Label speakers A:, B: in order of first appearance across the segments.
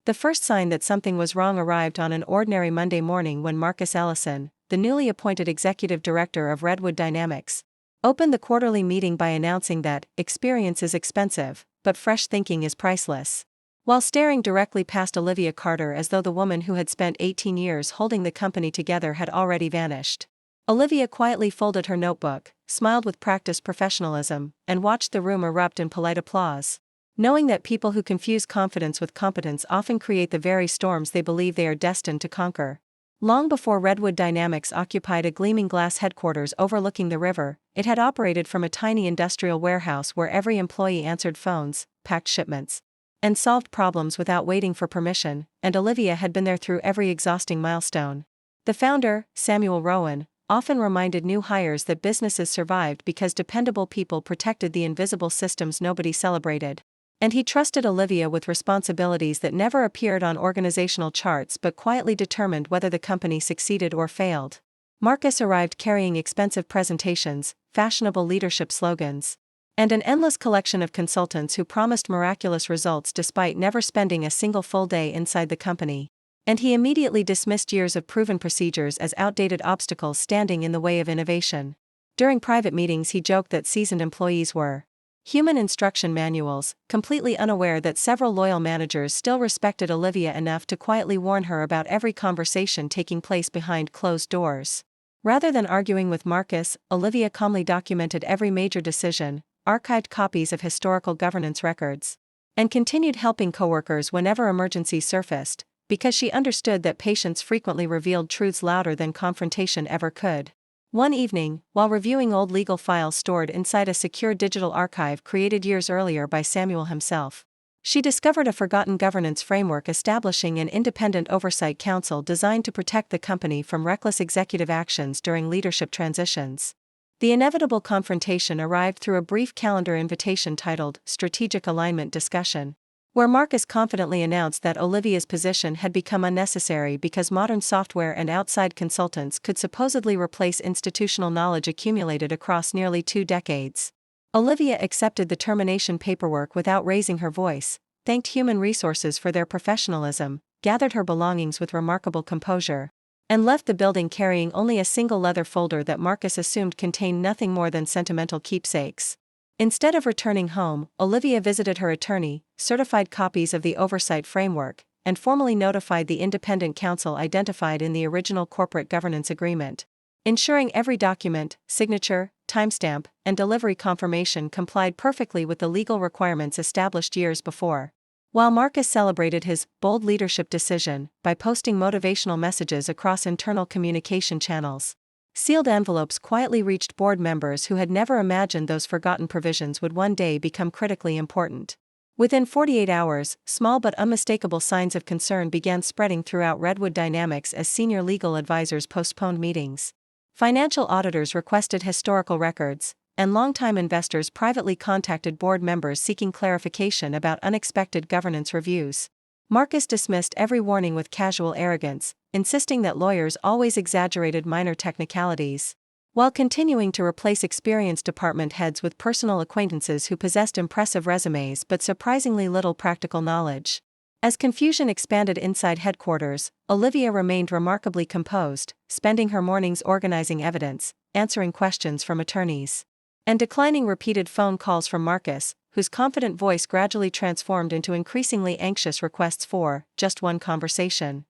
A: The first sign that something was wrong arrived on an ordinary Monday morning when Marcus Ellison, the newly appointed executive director of Redwood Dynamics, opened the quarterly meeting by announcing that experience is expensive, but fresh thinking is priceless. While staring directly past Olivia Carter as though the woman who had spent 18 years holding the company together had already vanished, Olivia quietly folded her notebook, smiled with practiced professionalism, and watched the room erupt in polite applause. Knowing that people who confuse confidence with competence often create the very storms they believe they are destined to conquer. Long before Redwood Dynamics occupied a gleaming glass headquarters overlooking the river, it had operated from a tiny industrial warehouse where every employee answered phones, packed shipments, and solved problems without waiting for permission, and Olivia had been there through every exhausting milestone. The founder, Samuel Rowan, often reminded new hires that businesses survived because dependable people protected the invisible systems nobody celebrated. And he trusted Olivia with responsibilities that never appeared on organizational charts but quietly determined whether the company succeeded or failed. Marcus arrived carrying expensive presentations, fashionable leadership slogans, and an endless collection of consultants who promised miraculous results despite never spending a single full day inside the company. And he immediately dismissed years of proven procedures as outdated obstacles standing in the way of innovation. During private meetings, he joked that seasoned employees were human instruction manuals, completely unaware that several loyal managers still respected Olivia enough to quietly warn her about every conversation taking place behind closed doors. Rather than arguing with Marcus, Olivia calmly documented every major decision, archived copies of historical governance records, and continued helping coworkers whenever emergencies surfaced, because she understood that patience frequently revealed truths louder than confrontation ever could. One evening, while reviewing old legal files stored inside a secure digital archive created years earlier by Samuel himself, she discovered a forgotten governance framework establishing an independent oversight council designed to protect the company from reckless executive actions during leadership transitions. The inevitable confrontation arrived through a brief calendar invitation titled Strategic Alignment Discussion, where Marcus confidently announced that Olivia's position had become unnecessary because modern software and outside consultants could supposedly replace institutional knowledge accumulated across nearly 2 decades. Olivia accepted the termination paperwork without raising her voice, thanked human resources for their professionalism, gathered her belongings with remarkable composure, and left the building carrying only a single leather folder that Marcus assumed contained nothing more than sentimental keepsakes. Instead of returning home, Olivia visited her attorney, certified copies of the oversight framework, and formally notified the independent counsel identified in the original corporate governance agreement, ensuring every document, signature, timestamp, and delivery confirmation complied perfectly with the legal requirements established years before. While Marcus celebrated his bold leadership decision by posting motivational messages across internal communication channels, sealed envelopes quietly reached board members who had never imagined those forgotten provisions would one day become critically important. Within 48 hours, small but unmistakable signs of concern began spreading throughout Redwood Dynamics as senior legal advisors postponed meetings. Financial auditors requested historical records, and longtime investors privately contacted board members seeking clarification about unexpected governance reviews. Marcus dismissed every warning with casual arrogance, insisting that lawyers always exaggerated minor technicalities, while continuing to replace experienced department heads with personal acquaintances who possessed impressive resumes but surprisingly little practical knowledge. As confusion expanded inside headquarters, Olivia remained remarkably composed, spending her mornings organizing evidence, answering questions from attorneys, and declining repeated phone calls from Marcus, whose confident voice gradually transformed into increasingly anxious requests for just one conversation.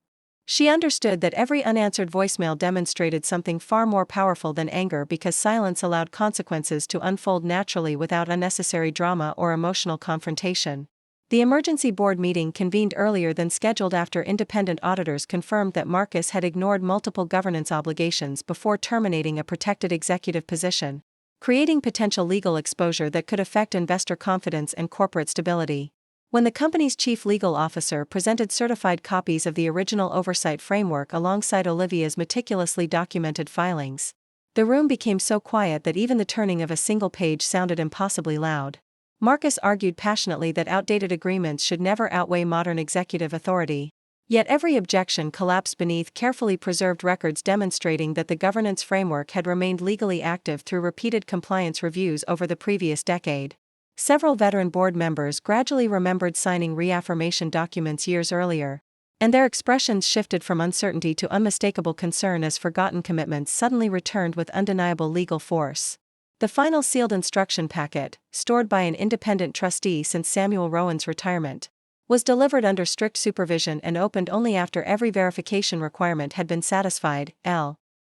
A: She understood that every unanswered voicemail demonstrated something far more powerful than anger because silence allowed consequences to unfold naturally without unnecessary drama or emotional confrontation. The emergency board meeting convened earlier than scheduled after independent auditors confirmed that Marcus had ignored multiple governance obligations before terminating a protected executive position, creating potential legal exposure that could affect investor confidence and corporate stability. When the company's chief legal officer presented certified copies of the original oversight framework alongside Olivia's meticulously documented filings, the room became so quiet that even the turning of a single page sounded impossibly loud. Marcus argued passionately that outdated agreements should never outweigh modern executive authority. Yet every objection collapsed beneath carefully preserved records demonstrating that the governance framework had remained legally active through repeated compliance reviews over the previous decade. Several veteran board members gradually remembered signing reaffirmation documents years earlier, and their expressions shifted from uncertainty to unmistakable concern as forgotten commitments suddenly returned with undeniable legal force. The final sealed instruction packet, stored by an independent trustee since Samuel Rowan's retirement, was delivered under strict supervision and opened only after every verification requirement had been satisfied,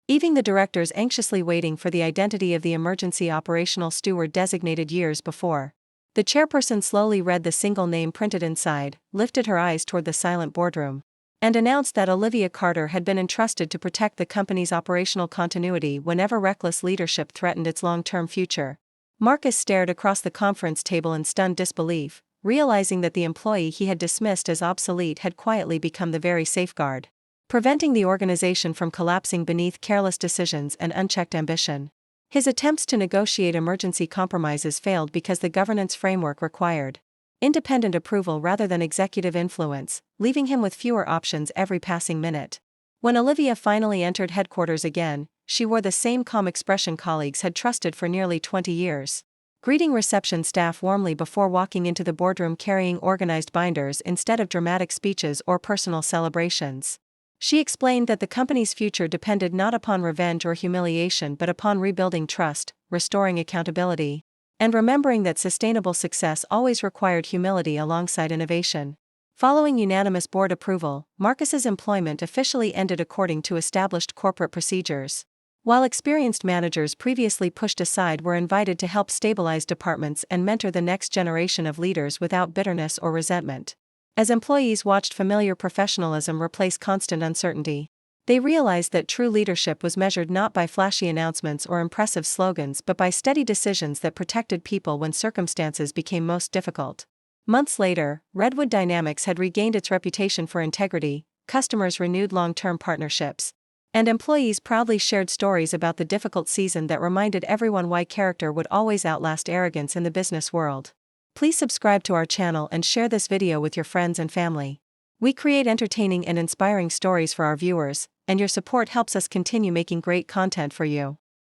A: leaving the directors anxiously waiting for the identity of the emergency operational steward designated years before. The chairperson slowly read the single name printed inside, lifted her eyes toward the silent boardroom, and announced that Olivia Carter had been entrusted to protect the company's operational continuity whenever reckless leadership threatened its long-term future. Marcus stared across the conference table in stunned disbelief, realizing that the employee he had dismissed as obsolete had quietly become the very safeguard, preventing the organization from collapsing beneath careless decisions and unchecked ambition. His attempts to negotiate emergency compromises failed because the governance framework required independent approval rather than executive influence, leaving him with fewer options every passing minute. When Olivia finally entered headquarters again, she wore the same calm expression colleagues had trusted for nearly 20 years, greeting reception staff warmly before walking into the boardroom carrying organized binders instead of dramatic speeches or personal celebrations. She explained that the company's future depended not upon revenge or humiliation but upon rebuilding trust, restoring accountability, and remembering that sustainable success always required humility alongside innovation. Following unanimous board approval, Marcus's employment officially ended according to established corporate procedures, while experienced managers previously pushed aside were invited to help stabilize departments and mentor the next generation of leaders without bitterness or resentment. As employees watched familiar professionalism replace constant uncertainty, they realized that true leadership was measured not by flashy announcements or impressive slogans but by steady decisions that protected people when circumstances became most difficult. Months later, Redwood Dynamics had regained its reputation for integrity, customers renewed long-term partnerships, and employees proudly shared stories about the difficult season that reminded everyone why character would always outlast arrogance in the business world. Please subscribe to our channel and share this video with your friends and family. We create entertaining and inspiring stories for our viewers, and your support helps us continue making great content for you.